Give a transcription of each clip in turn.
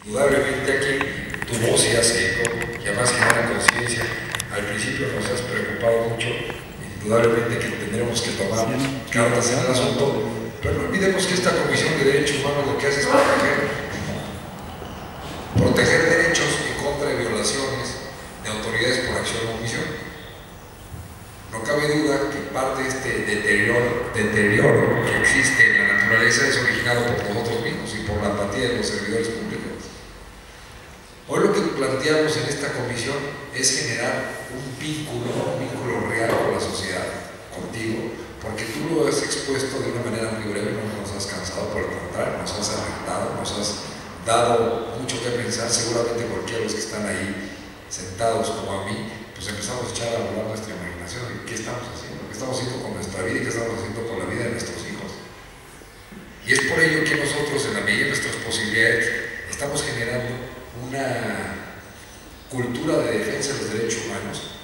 Indudablemente aquí tu voz ya se eco y además genera conciencia. Al principio nos has preocupado mucho, indudablemente que tendremos que tomar cartas en el asunto, pero no olvidemos que esta Comisión de Derechos Humanos lo que hace es proteger derechos en contra de violaciones de autoridades por acción o omisión. No cabe duda que parte de este deterioro que existe en la naturaleza es originado por nosotros mismos y por la apatía de los servidores públicos. Hoy lo que planteamos en esta comisión es generar un vínculo real con la sociedad, contigo, porque tú lo has expuesto de una manera muy breve, no nos has cansado, por el contrario, nos has alentado, nos has dado mucho que pensar. Seguramente cualquiera de los que están ahí sentados como a mí, pues empezamos a echar a volar nuestra imaginación de qué estamos haciendo, qué estamos haciendo con nuestra vida y qué estamos haciendo con la vida de nuestros hijos. Y es por ello que nosotros, en la medida de nuestras posibilidades, estamos generando una cultura de defensa de los derechos humanos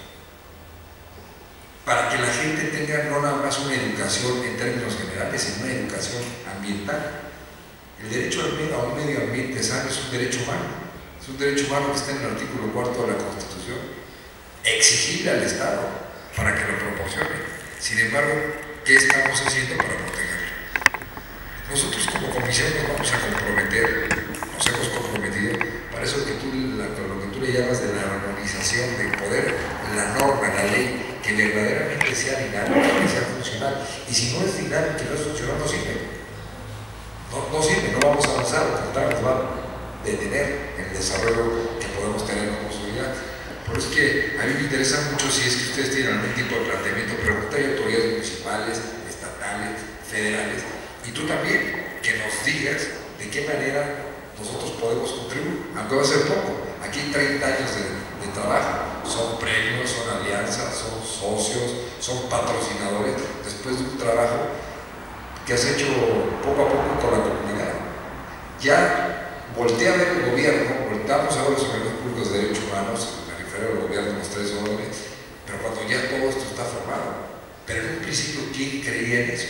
para que la gente tenga no nada más una educación en términos generales, sino una educación ambiental. El derecho a un medio ambiente sano es un derecho humano. Es un derecho humano que está en el artículo 4 de la Constitución, exigible al Estado para que lo proporcione. Sin embargo, ¿qué estamos haciendo para protegerlo? Nosotros como comisión nos vamos a comprometer, nos hemos comprometido, para eso que lo que tú le llamas de la armonización, de poder, la norma, la ley, que verdaderamente sea dinámica, que sea funcional. Y si no es dinámica, que no es funcional, no sirve. No sirve, no vamos a avanzar, al contrario, nos va a detener el desarrollo que podemos tener como sociedad. Por eso es que a mí me interesa mucho, si es que ustedes tienen algún tipo de planteamiento, preguntar a autoridades municipales, estatales, federales, y tú también, que nos digas de qué manera nosotros podemos contribuir, aunque va a ser poco. Aquí hay 30 años de trabajo, son premios, son alianzas, son socios, son patrocinadores, después de un trabajo que has hecho poco a poco con la comunidad. Ya voltea a ver el gobierno, volteamos a ver los organismos públicos de derechos humanos, me refiero al gobierno de los 3 órdenes, pero cuando ya todo esto está formado. Pero en un principio, ¿quién creía en eso?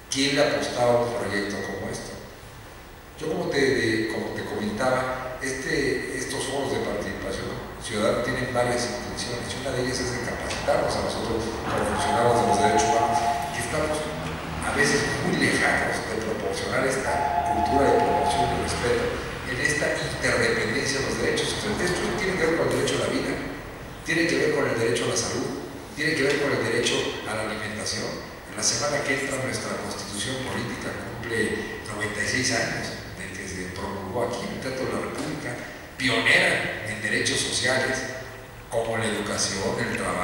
¿Quién le apostaba a un proyecto como esto? Yo, como te comentaba, estos foros de participación ciudadana tienen varias intenciones, y una de ellas es de capacitarnos a nosotros como funcionarios de los derechos humanos, que estamos a veces muy lejanos de proporcionar esta cultura de promoción y respeto en esta interdependencia de los derechos. Entonces, esto tiene que ver con el derecho a la vida, tiene que ver con el derecho a la salud, tiene que ver con el derecho a la alimentación. En la semana que entra nuestra Constitución Política cumple 96 años de que se promulgó aquí en el Teatro de la República, pionera en derechos sociales como la educación, el trabajo.